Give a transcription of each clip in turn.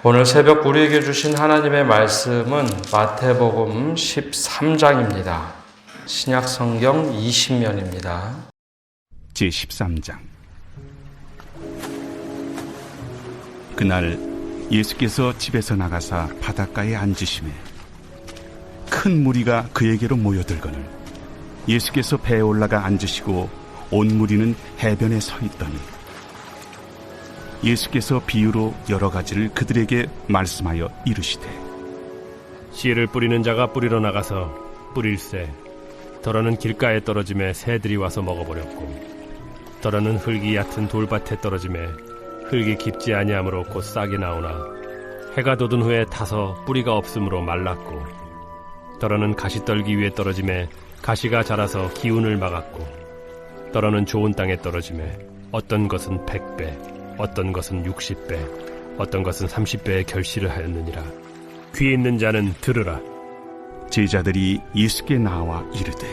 오늘 새벽 우리에게 주신 하나님의 말씀은 마태복음 13장입니다. 신약성경 20면입니다. 제13장. 그날 예수께서 집에서 나가사 바닷가에 앉으시매 큰 무리가 그에게로 모여들거늘 예수께서 배에 올라가 앉으시고 온 무리는 해변에 서 있더니 예수께서 비유로 여러 가지를 그들에게 말씀하여 이르시되 씨를 뿌리는 자가 뿌리러 나가서 뿌릴새 더러는 길가에 떨어짐에 새들이 와서 먹어버렸고 더러는 흙이 얕은 돌밭에 떨어짐에 흙이 깊지 아니하므로 곧 싹이 나오나 해가 돋은 후에 타서 뿌리가 없으므로 말랐고 더러는 가시떨기 위에 떨어짐에 가시가 자라서 기운을 막았고 더러는 좋은 땅에 떨어짐에 어떤 것은 100배 어떤 것은 60배, 어떤 것은 30배의 결실을 하였느니라. 귀 있는 자는 들으라. 제자들이 예수께 나와 이르되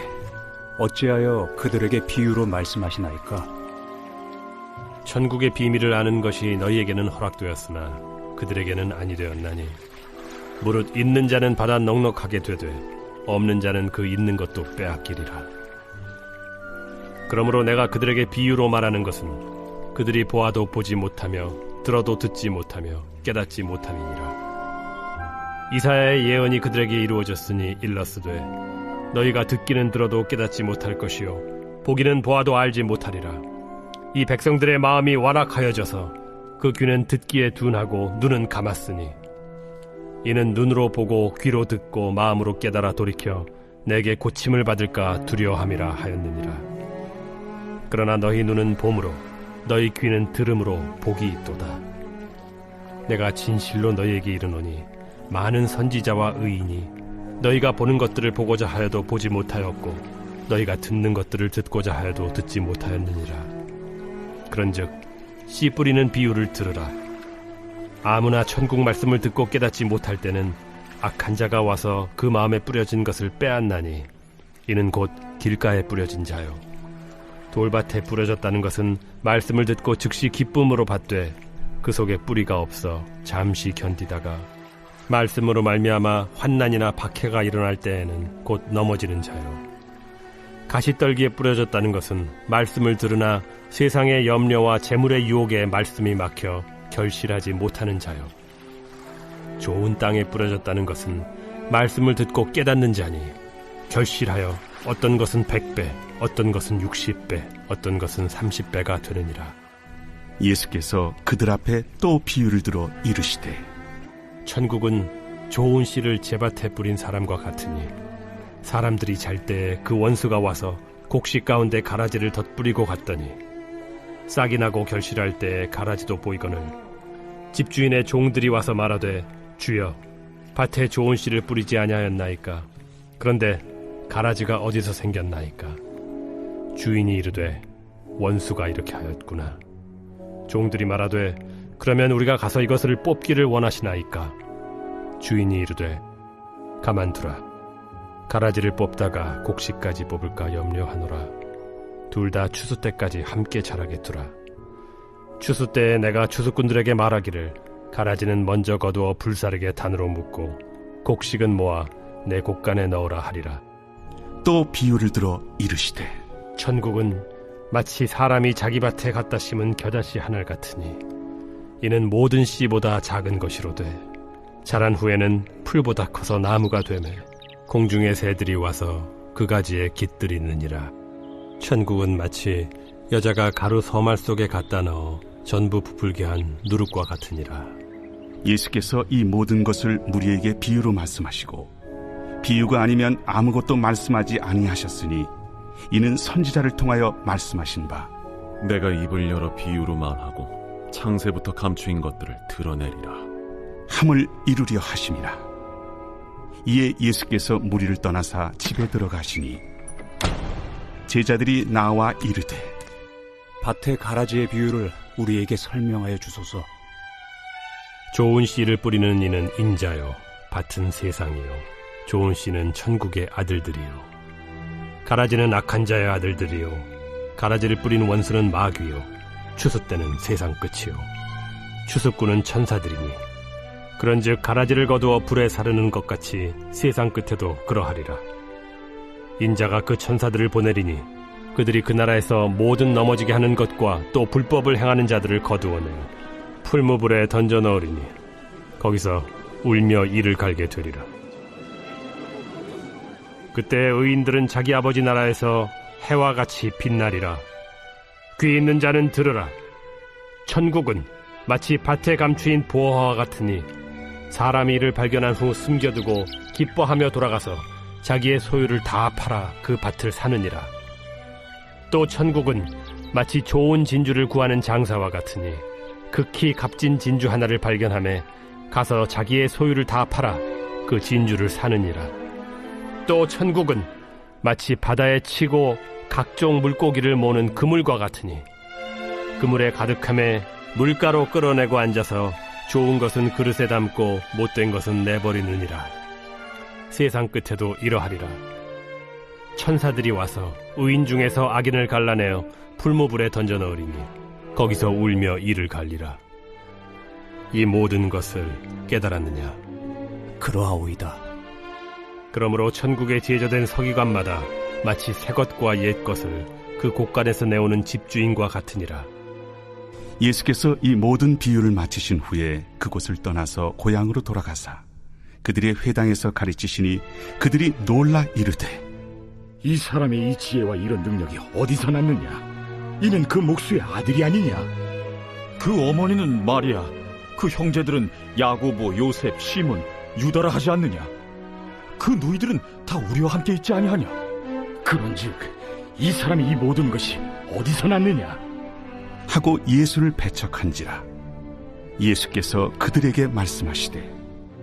어찌하여 그들에게 비유로 말씀하시나이까? 천국의 비밀을 아는 것이 너희에게는 허락되었으나 그들에게는 아니 되었나니 무릇 있는 자는 받아 넉넉하게 되되 없는 자는 그 있는 것도 빼앗기리라. 그러므로 내가 그들에게 비유로 말하는 것은 그들이 보아도 보지 못하며 들어도 듣지 못하며 깨닫지 못함이니라. 이사야의 예언이 그들에게 이루어졌으니 일렀으되 너희가 듣기는 들어도 깨닫지 못할 것이요 보기는 보아도 알지 못하리라. 이 백성들의 마음이 완악하여져서 그 귀는 듣기에 둔하고 눈은 감았으니 이는 눈으로 보고 귀로 듣고 마음으로 깨달아 돌이켜 내게 고침을 받을까 두려워함이라 하였느니라. 그러나 너희 눈은 봄으로 너희 귀는 들음으로 복이 있도다. 내가 진실로 너희에게 이르노니 많은 선지자와 의인이 너희가 보는 것들을 보고자 하여도 보지 못하였고 너희가 듣는 것들을 듣고자 하여도 듣지 못하였느니라. 그런즉 씨 뿌리는 비유를 들으라. 아무나 천국 말씀을 듣고 깨닫지 못할 때는 악한 자가 와서 그 마음에 뿌려진 것을 빼앗나니 이는 곧 길가에 뿌려진 자요 돌밭에 뿌려졌다는 것은 말씀을 듣고 즉시 기쁨으로 받되 그 속에 뿌리가 없어 잠시 견디다가 말씀으로 말미암아 환난이나 박해가 일어날 때에는 곧 넘어지는 자요. 가시떨기에 뿌려졌다는 것은 말씀을 들으나 세상의 염려와 재물의 유혹에 말씀이 막혀 결실하지 못하는 자요. 좋은 땅에 뿌려졌다는 것은 말씀을 듣고 깨닫는 자니 결실하여 어떤 것은 100배, 어떤 것은 60배, 어떤 것은 30배가 되느니라. 예수께서 그들 앞에 또 비유를 들어 이르시되 천국은 좋은 씨를 제밭에 뿌린 사람과 같으니 사람들이 잘 때에 그 원수가 와서 곡식 가운데 가라지를 덧뿌리고 갔더니 싹이 나고 결실할 때에 가라지도 보이거늘 집주인의 종들이 와서 말하되 주여 밭에 좋은 씨를 뿌리지 아니하였나이까? 그런데 가라지가 어디서 생겼나이까? 주인이 이르되 원수가 이렇게 하였구나. 종들이 말하되 그러면 우리가 가서 이것을 뽑기를 원하시나이까? 주인이 이르되 가만두라. 가라지를 뽑다가 곡식까지 뽑을까 염려하노라. 둘 다 추수 때까지 함께 자라게 두라. 추수 때에 내가 추수꾼들에게 말하기를 가라지는 먼저 거두어 불사르게 단으로 묶고 곡식은 모아 내 곡간에 넣으라 하리라. 또 비유를 들어 이르시되 천국은 마치 사람이 자기 밭에 갖다 심은 겨자씨 한 알 같으니 이는 모든 씨보다 작은 것이로되 자란 후에는 풀보다 커서 나무가 되매 공중의 새들이 와서 그 가지에 깃들이느니라. 천국은 마치 여자가 가루 서말 속에 갖다 넣어 전부 부풀게 한 누룩과 같으니라. 예수께서 이 모든 것을 무리에게 비유로 말씀하시고 비유가 아니면 아무것도 말씀하지 아니하셨으니 이는 선지자를 통하여 말씀하신 바 내가 입을 열어 비유로 말하고 창세부터 감추인 것들을 드러내리라 함을 이루려 하심이라. 이에 예수께서 무리를 떠나사 집에 들어가시니 제자들이 나와 이르되 밭의 가라지의 비유를 우리에게 설명하여 주소서. 좋은 씨를 뿌리는 이는 인자요 밭은 세상이요 좋은 씨는 천국의 아들들이요 가라지는 악한 자의 아들들이요 가라지를 뿌린 원수는 마귀요 추수 때는 세상 끝이요 추수꾼은 천사들이니 그런즉 가라지를 거두어 불에 사르는 것 같이 세상 끝에도 그러하리라. 인자가 그 천사들을 보내리니 그들이 그 나라에서 모든 넘어지게 하는 것과 또 불법을 행하는 자들을 거두어내 풀무불에 던져 넣으리니 거기서 울며 이를 갈게 되리라. 그때 의인들은 자기 아버지 나라에서 해와 같이 빛나리라. 귀 있는 자는 들으라. 천국은 마치 밭에 감추인 보화와 같으니 사람이 이를 발견한 후 숨겨두고 기뻐하며 돌아가서 자기의 소유를 다 팔아 그 밭을 사느니라. 또 천국은 마치 좋은 진주를 구하는 장사와 같으니 극히 값진 진주 하나를 발견하며 가서 자기의 소유를 다 팔아 그 진주를 사느니라. 또 천국은 마치 바다에 치고 각종 물고기를 모는 그물과 같으니 그물에 가득함에 물가로 끌어내고 앉아서 좋은 것은 그릇에 담고 못된 것은 내버리느니라. 세상 끝에도 이러하리라. 천사들이 와서 의인 중에서 악인을 갈라내어 풀무불에 던져 넣으리니 거기서 울며 이를 갈리라. 이 모든 것을 깨달았느냐? 그러하오이다. 그러므로 천국에 제조된 서기관마다 마치 새 것과 옛 것을 그 곳간에서 내오는 집주인과 같으니라. 예수께서 이 모든 비유를 마치신 후에 그곳을 떠나서 고향으로 돌아가사 그들의 회당에서 가르치시니 그들이 놀라 이르되 이 사람의 이 지혜와 이런 능력이 어디서 났느냐? 이는 그 목수의 아들이 아니냐? 그 어머니는 마리아, 그 형제들은 야고보, 요셉, 시몬, 유다라 하지 않느냐? 그 누이들은 다 우리와 함께 있지 아니하냐? 그런즉 이 사람이 이 모든 것이 어디서 났느냐? 하고 예수를 배척한지라. 예수께서 그들에게 말씀하시되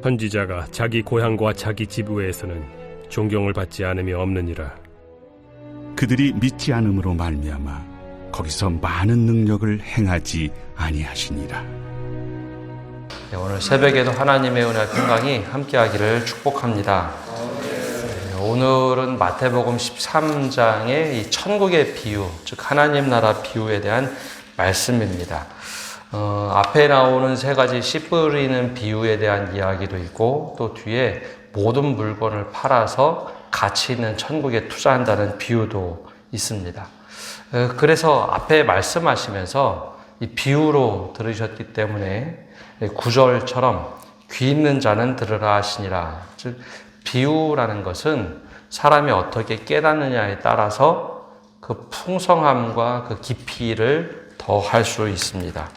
선지자가 자기 고향과 자기 집 외에서는 존경을 받지 않음이 없느니라. 그들이 믿지 않음으로 말미암아 거기서 많은 능력을 행하지 아니하시니라. 네, 오늘 새벽에도 하나님의 은혜 평강이 함께하기를 축복합니다. 네, 오늘은 마태복음 13장의 이 천국의 비유, 즉 하나님 나라 비유에 대한 말씀입니다. 앞에 나오는 세 가지 씨 뿌리는 비유에 대한 이야기도 있고 또 뒤에 모든 물건을 팔아서 가치 있는 천국에 투자한다는 비유도 있습니다. 그래서 앞에 말씀하시면서 이 비유로 들으셨기 때문에 구절처럼 귀 있는 자는 들으라 하시니라. 즉 비유라는 것은 사람이 어떻게 깨닫느냐에 따라서 그 풍성함과 그 깊이를 더할 수 있습니다.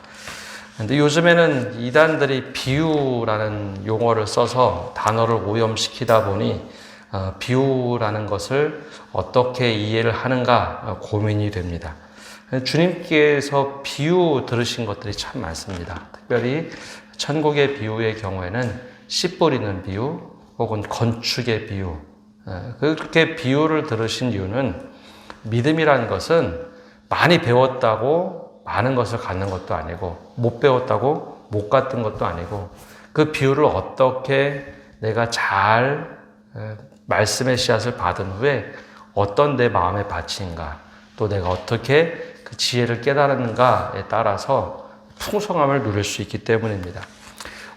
근데 요즘에는 이단들이 비유라는 용어를 써서 단어를 오염시키다 보니 비유라는 것을 어떻게 이해를 하는가 고민이 됩니다. 주님께서 비유 들으신 것들이 참 많습니다. 특별히 천국의 비유의 경우에는 씨 뿌리는 비유 혹은 건축의 비유, 그렇게 비유를 들으신 이유는 믿음이라는 것은 많이 배웠다고 많은 것을 갖는 것도 아니고 못 배웠다고 못 갖는 것도 아니고 그 비유를 어떻게 내가 잘 말씀의 씨앗을 받은 후에 어떤 내 마음의 가치인가 또 내가 어떻게 그 지혜를 깨달았는가에 따라서 풍성함을 누릴 수 있기 때문입니다.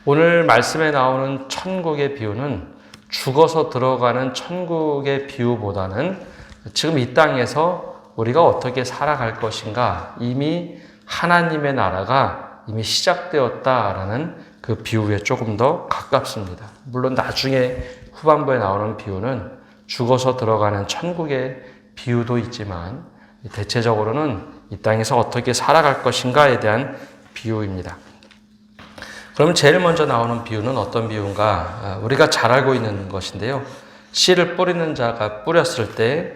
오늘 말씀에 나오는 천국의 비유는 죽어서 들어가는 천국의 비유보다는 지금 이 땅에서 우리가 어떻게 살아갈 것인가 이미 하나님의 나라가 이미 시작되었다라는 그 비유에 조금 더 가깝습니다. 물론 나중에 후반부에 나오는 비유는 죽어서 들어가는 천국의 비유도 있지만 대체적으로는 이 땅에서 어떻게 살아갈 것인가에 대한 비유입니다. 그럼 제일 먼저 나오는 비유는 어떤 비유인가? 우리가 잘 알고 있는 것인데요. 씨를 뿌리는 자가 뿌렸을 때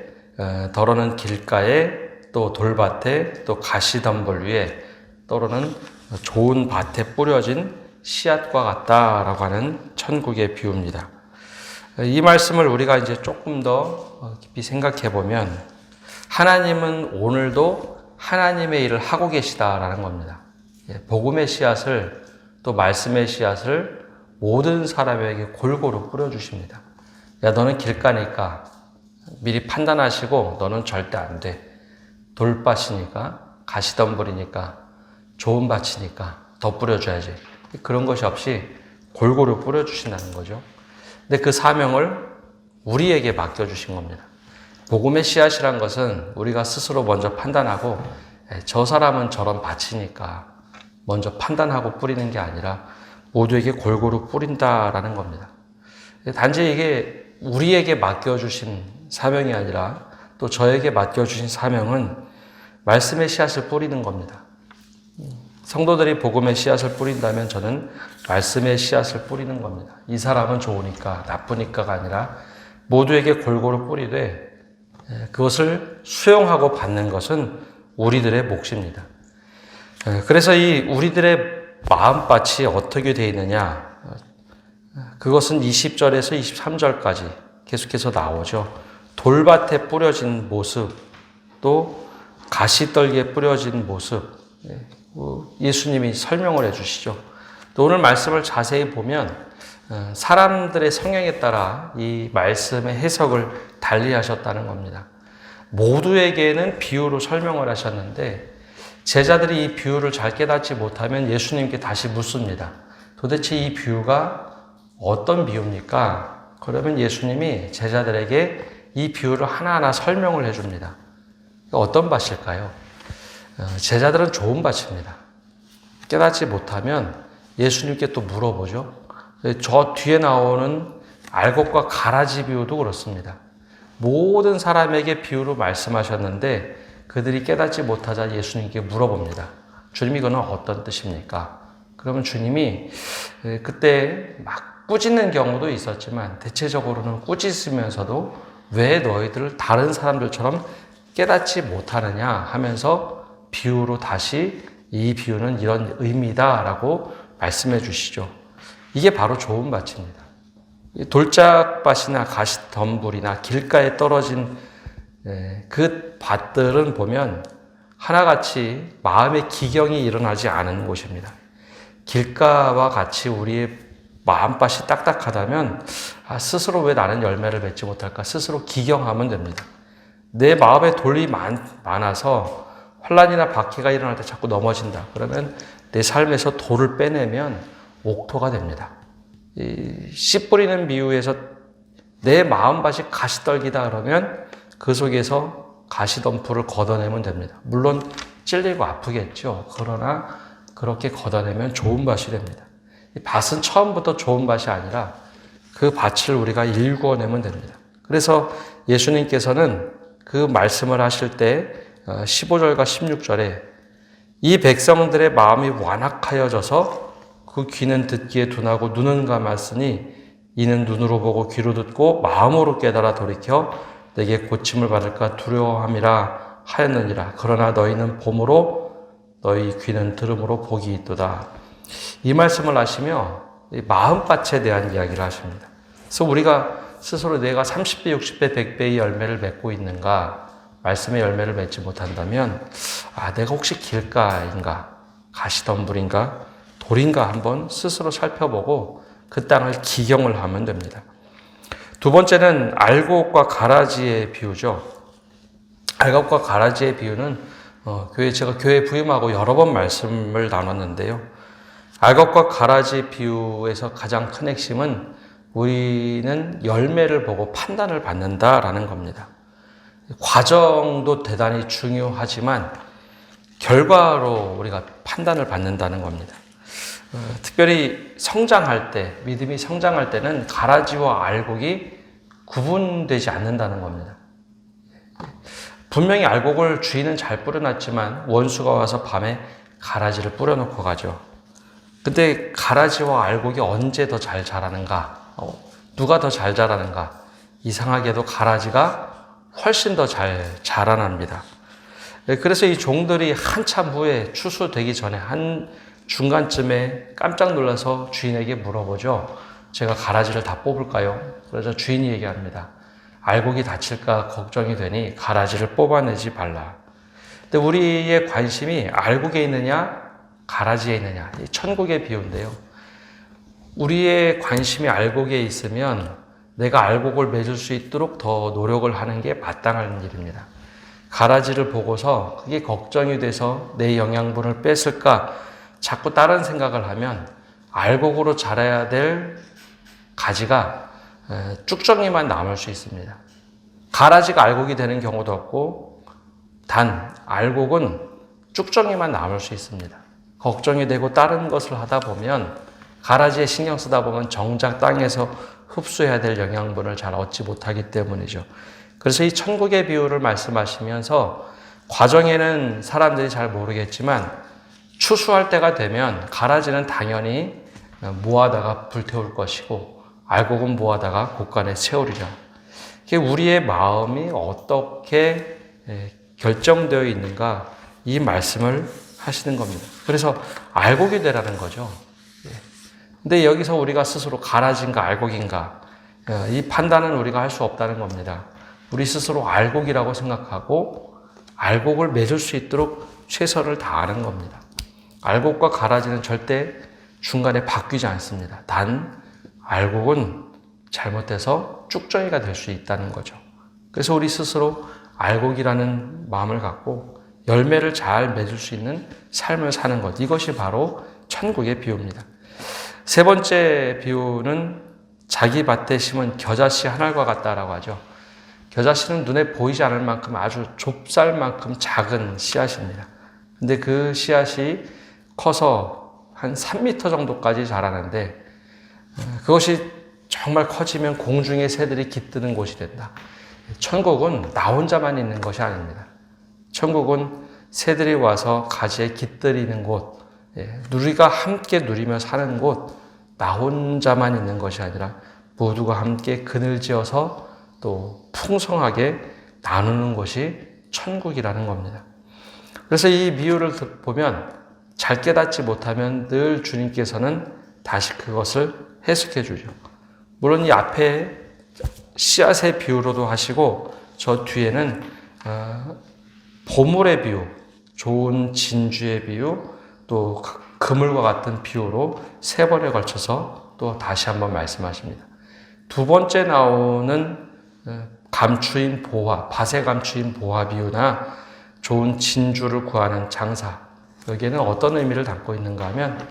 더러는 길가에 또 돌밭에 또 가시덤불 위에 또는 좋은 밭에 뿌려진 씨앗과 같다라고 하는 천국의 비유입니다. 이 말씀을 우리가 이제 조금 더 깊이 생각해 보면 하나님은 오늘도 하나님의 일을 하고 계시다라는 겁니다. 복음의 씨앗을 또 말씀의 씨앗을 모든 사람에게 골고루 뿌려주십니다. 야, 너는 길가니까 미리 판단하시고 너는 절대 안 돼. 돌밭이니까 가시덤불이니까 좋은 밭이니까 더 뿌려줘야지. 그런 것이 없이 골고루 뿌려주신다는 거죠. 근데 그 사명을 우리에게 맡겨주신 겁니다. 복음의 씨앗이란 것은 우리가 스스로 먼저 판단하고 저 사람은 저런 밭이니까 먼저 판단하고 뿌리는 게 아니라 모두에게 골고루 뿌린다라는 겁니다. 단지 이게 우리에게 맡겨주신 사명이 아니라 또 저에게 맡겨주신 사명은 말씀의 씨앗을 뿌리는 겁니다. 성도들이 복음의 씨앗을 뿌린다면 저는 말씀의 씨앗을 뿌리는 겁니다. 이 사람은 좋으니까 나쁘니까가 아니라 모두에게 골고루 뿌리되 그것을 수용하고 받는 것은 우리들의 몫입니다. 그래서 이 우리들의 마음밭이 어떻게 되어 있느냐, 그것은 20절에서 23절까지 계속해서 나오죠. 돌밭에 뿌려진 모습, 또 가시떨기에 뿌려진 모습, 예수님이 설명을 해주시죠. 또 오늘 말씀을 자세히 보면 사람들의 성향에 따라 이 말씀의 해석을 달리 하셨다는 겁니다. 모두에게는 비유로 설명을 하셨는데 제자들이 이 비유를 잘 깨닫지 못하면 예수님께 다시 묻습니다. 도대체 이 비유가 어떤 비유입니까? 그러면 예수님이 제자들에게 이 비유를 하나하나 설명을 해줍니다. 어떤 밭일까요? 제자들은 좋은 밭입니다. 깨닫지 못하면 예수님께 또 물어보죠. 저 뒤에 나오는 알곡과 가라지 비유도 그렇습니다. 모든 사람에게 비유로 말씀하셨는데 그들이 깨닫지 못하자 예수님께 물어봅니다. 주님, 이거는 어떤 뜻입니까? 그러면 주님이 그때 막 꾸짖는 경우도 있었지만 대체적으로는 꾸짖으면서도 왜 너희들 다른 사람들처럼 깨닫지 못하느냐 하면서 비유로 다시 이 비유는 이런 의미다라고 말씀해 주시죠. 이게 바로 좋은 밭입니다. 돌짝밭이나 가시덤불이나 길가에 떨어진 그 밭들은 보면 하나같이 마음의 기경이 일어나지 않은 곳입니다. 길가와 같이 우리의 마음밭이 딱딱하다면 스스로 왜 나는 열매를 맺지 못할까 스스로 기경하면 됩니다. 내 마음에 돌이 많아서 환난이나 박해가 일어날 때 자꾸 넘어진다. 그러면 내 삶에서 돌을 빼내면 옥토가 됩니다. 씨 뿌리는 비유에서 내 마음밭이 가시떨기다 그러면 그 속에서 가시덤불을 걷어내면 됩니다. 물론 찔리고 아프겠죠. 그러나 그렇게 걷어내면 좋은 밭이 됩니다. 이 밭은 처음부터 좋은 밭이 아니라 그 밭을 우리가 일구어내면 됩니다. 그래서 예수님께서는 그 말씀을 하실 때 15절과 16절에 이 백성들의 마음이 완악하여져서 그 귀는 듣기에 둔하고 눈은 감았으니 이는 눈으로 보고 귀로 듣고 마음으로 깨달아 돌이켜 내게 고침을 받을까 두려워함이라 하였느니라. 그러나 너희는 봄으로 너희 귀는 들음으로 복이 있도다. 이 말씀을 하시며 마음밭에 대한 이야기를 하십니다. 그래서 우리가 스스로 내가 30배, 60배, 100배의 열매를 맺고 있는가, 말씀의 열매를 맺지 못한다면 내가 혹시 길가인가, 가시덤불인가, 돌인가 한번 스스로 살펴보고 그 땅을 기경을 하면 됩니다. 두 번째는 알곡과 가라지의 비유죠. 알곡과 가라지의 비유는 제가 교회 부임하고 여러 번 말씀을 나눴는데요. 알곡과 가라지 비유에서 가장 큰 핵심은 우리는 열매를 보고 판단을 받는다라는 겁니다. 과정도 대단히 중요하지만 결과로 우리가 판단을 받는다는 겁니다. 특별히 성장할 때, 믿음이 성장할 때는 가라지와 알곡이 구분되지 않는다는 겁니다. 분명히 알곡을 주인은 잘 뿌려놨지만 원수가 와서 밤에 가라지를 뿌려놓고 가죠. 근데 가라지와 알곡이 언제 더 잘 자라는가? 누가 더 잘 자라는가? 이상하게도 가라지가 훨씬 더 잘 자라납니다. 그래서 이 종들이 한참 후에 추수되기 전에 한 중간쯤에 깜짝 놀라서 주인에게 물어보죠. 제가 가라지를 다 뽑을까요? 그래서 주인이 얘기합니다. 알곡이 다칠까 걱정이 되니 가라지를 뽑아내지 말라. 근데 우리의 관심이 알곡에 있느냐, 가라지에 있느냐, 이 천국의 비유인데요. 우리의 관심이 알곡에 있으면 내가 알곡을 맺을 수 있도록 더 노력을 하는 게 마땅한 일입니다. 가라지를 보고서 그게 걱정이 돼서 내 영양분을 뺏을까 자꾸 다른 생각을 하면 알곡으로 자라야 될 가지가 쭉정이만 남을 수 있습니다. 가라지가 알곡이 되는 경우도 없고 단 알곡은 쭉정이만 남을 수 있습니다. 걱정이 되고 다른 것을 하다 보면 가라지에 신경 쓰다 보면 정작 땅에서 흡수해야 될 영양분을 잘 얻지 못하기 때문이죠. 그래서 이 천국의 비유를 말씀하시면서 과정에는 사람들이 잘 모르겠지만 추수할 때가 되면 가라지는 당연히 모아다가 불태울 것이고 알곡은 모아다가 곳간에 채우리라. 이게 우리의 마음이 어떻게 결정되어 있는가 이 말씀을 하시는 겁니다. 그래서 알곡이 되라는 거죠. 근데 여기서 우리가 스스로 가라지인가 알곡인가 이 판단은 우리가 할 수 없다는 겁니다. 우리 스스로 알곡이라고 생각하고 알곡을 맺을 수 있도록 최선을 다하는 겁니다. 알곡과 가라지는 절대 중간에 바뀌지 않습니다. 단 알곡은 잘못돼서 쭉정이가 될 수 있다는 거죠. 그래서 우리 스스로 알곡이라는 마음을 갖고 열매를 잘 맺을 수 있는 삶을 사는 것, 이것이 바로 천국의 비유입니다. 세 번째 비유는 자기 밭에 심은 겨자씨 한 알과 같다라고 하죠. 겨자씨는 눈에 보이지 않을 만큼 아주 좁쌀만큼 작은 씨앗입니다. 근데 그 씨앗이 커서 한 3m 정도까지 자라는데 그것이 정말 커지면 공중의 새들이 깃드는 곳이 된다. 천국은 나 혼자만 있는 것이 아닙니다. 천국은 새들이 와서 가지에 깃들이는 곳, 우리가 함께 누리며 사는 곳, 나 혼자만 있는 것이 아니라 모두가 함께 그늘지어서 또 풍성하게 나누는 것이 천국이라는 겁니다. 그래서 이 비유를 보면 잘 깨닫지 못하면 늘 주님께서는 다시 그것을 해석해 주죠. 물론 이 앞에 씨앗의 비유로도 하시고 저 뒤에는 보물의 비유, 좋은 진주의 비유, 또 그물과 같은 비유로 세 번에 걸쳐서 또 다시 한번 말씀하십니다. 두 번째 나오는 감추인 보화, 밭에 감추인 보화 비유나 좋은 진주를 구하는 장사, 여기에는 어떤 의미를 담고 있는가 하면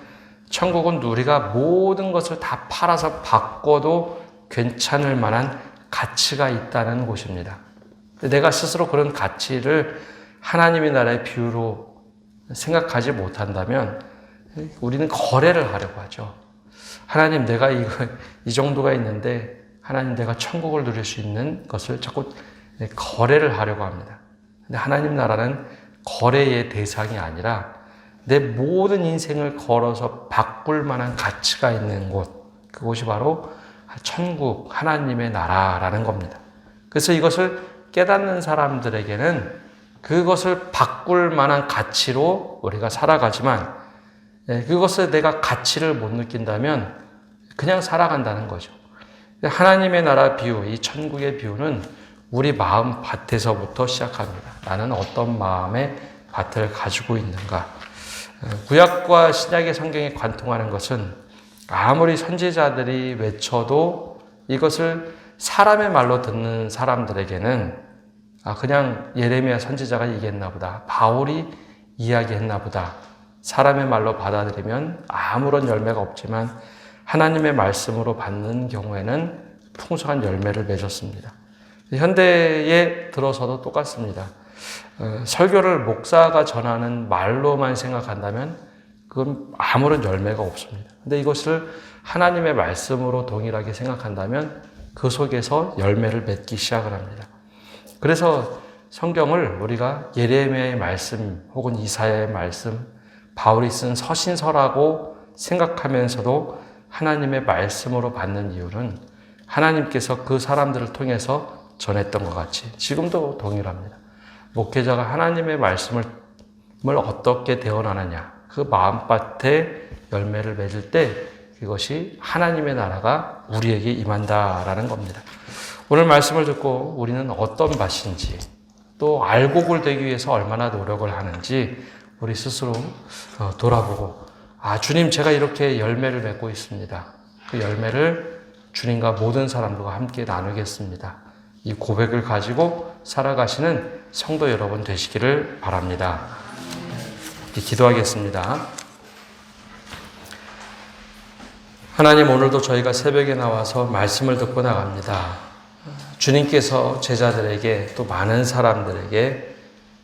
천국은 우리가 모든 것을 다 팔아서 바꿔도 괜찮을 만한 가치가 있다는 곳입니다. 내가 스스로 그런 가치를 하나님의 나라의 비유로 생각하지 못한다면 우리는 거래를 하려고 하죠. 하나님, 내가 이 정도가 있는데 하나님, 내가 천국을 누릴 수 있는 것을 자꾸 거래를 하려고 합니다. 근데 하나님 나라는 거래의 대상이 아니라 내 모든 인생을 걸어서 바꿀 만한 가치가 있는 곳, 그곳이 바로 천국, 하나님의 나라라는 겁니다. 그래서 이것을 깨닫는 사람들에게는 그것을 바꿀 만한 가치로 우리가 살아가지만 그것을 내가 가치를 못 느낀다면 그냥 살아간다는 거죠. 하나님의 나라 비유, 이 천국의 비유는 우리 마음 밭에서부터 시작합니다. 나는 어떤 마음의 밭을 가지고 있는가. 구약과 신약의 성경에 관통하는 것은 아무리 선지자들이 외쳐도 이것을 사람의 말로 듣는 사람들에게는 그냥 예레미야 선지자가 얘기했나 보다, 바울이 이야기했나 보다, 사람의 말로 받아들이면 아무런 열매가 없지만 하나님의 말씀으로 받는 경우에는 풍성한 열매를 맺었습니다. 현대에 들어서도 똑같습니다. 설교를 목사가 전하는 말로만 생각한다면 그건 아무런 열매가 없습니다. 근데 이것을 하나님의 말씀으로 동일하게 생각한다면 그 속에서 열매를 맺기 시작을 합니다. 그래서 성경을 우리가 예레미야의 말씀 혹은 이사야의 말씀, 바울이 쓴 서신서라고 생각하면서도 하나님의 말씀으로 받는 이유는 하나님께서 그 사람들을 통해서 전했던 것 같이 지금도 동일합니다. 목회자가 하나님의 말씀을 어떻게 대언하느냐, 그 마음밭에 열매를 맺을 때 그것이 하나님의 나라가 우리에게 임한다라는 겁니다. 오늘 말씀을 듣고 우리는 어떤 밭인지, 또 알곡을 되기 위해서 얼마나 노력을 하는지 우리 스스로 돌아보고, 주님, 제가 이렇게 열매를 맺고 있습니다. 그 열매를 주님과 모든 사람들과 함께 나누겠습니다. 이 고백을 가지고 살아가시는 성도 여러분 되시기를 바랍니다. 기도하겠습니다. 하나님, 오늘도 저희가 새벽에 나와서 말씀을 듣고 나갑니다. 주님께서 제자들에게 또 많은 사람들에게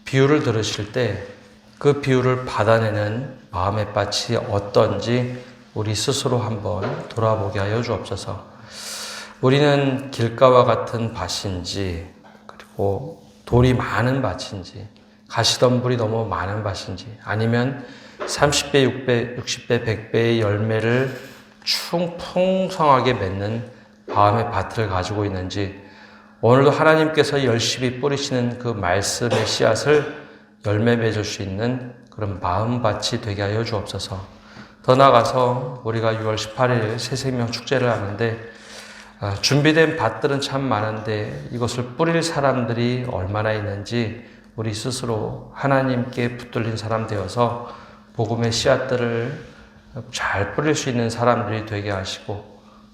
비유를 들으실 때 그 비유를 받아내는 마음의 밭이 어떤지 우리 스스로 한번 돌아보게 하여 주옵소서. 우리는 길가와 같은 밭인지, 그리고 돌이 많은 밭인지, 가시덤불이 너무 많은 밭인지, 아니면 30배, 60배, 100배의 열매를 풍성하게 맺는 마음의 밭을 가지고 있는지, 오늘도 하나님께서 열심히 뿌리시는 그 말씀의 씨앗을 열매 맺을 수 있는 그런 마음밭이 되게 하여 주옵소서. 더 나아가서 우리가 6월 18일 새생명 축제를 하는데 준비된 밭들은 참 많은데 이것을 뿌릴 사람들이 얼마나 있는지 우리 스스로 하나님께 붙들린 사람 되어서 복음의 씨앗들을 잘 뿌릴 수 있는 사람들이 되게 하시고,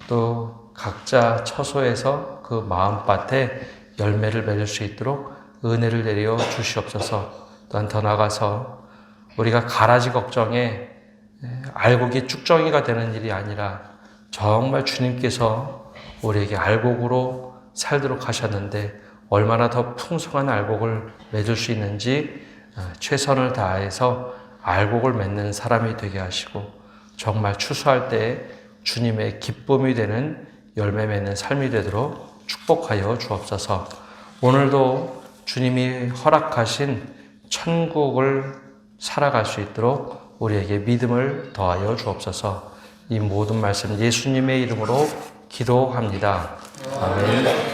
또 각자 처소에서 그 마음밭에 열매를 맺을 수 있도록 은혜를 내려 주시옵소서. 또한 더 나아가서 우리가 가라지 걱정에 알곡이 쭉정이가 되는 일이 아니라 정말 주님께서 우리에게 알곡으로 살도록 하셨는데 얼마나 더 풍성한 알곡을 맺을 수 있는지 최선을 다해서 알곡을 맺는 사람이 되게 하시고, 정말 추수할 때 주님의 기쁨이 되는 열매 맺는 삶이 되도록 축복하여 주옵소서. 오늘도 주님이 허락하신 천국을 살아갈 수 있도록 우리에게 믿음을 더하여 주옵소서. 이 모든 말씀 예수님의 이름으로 기도합니다. 아멘.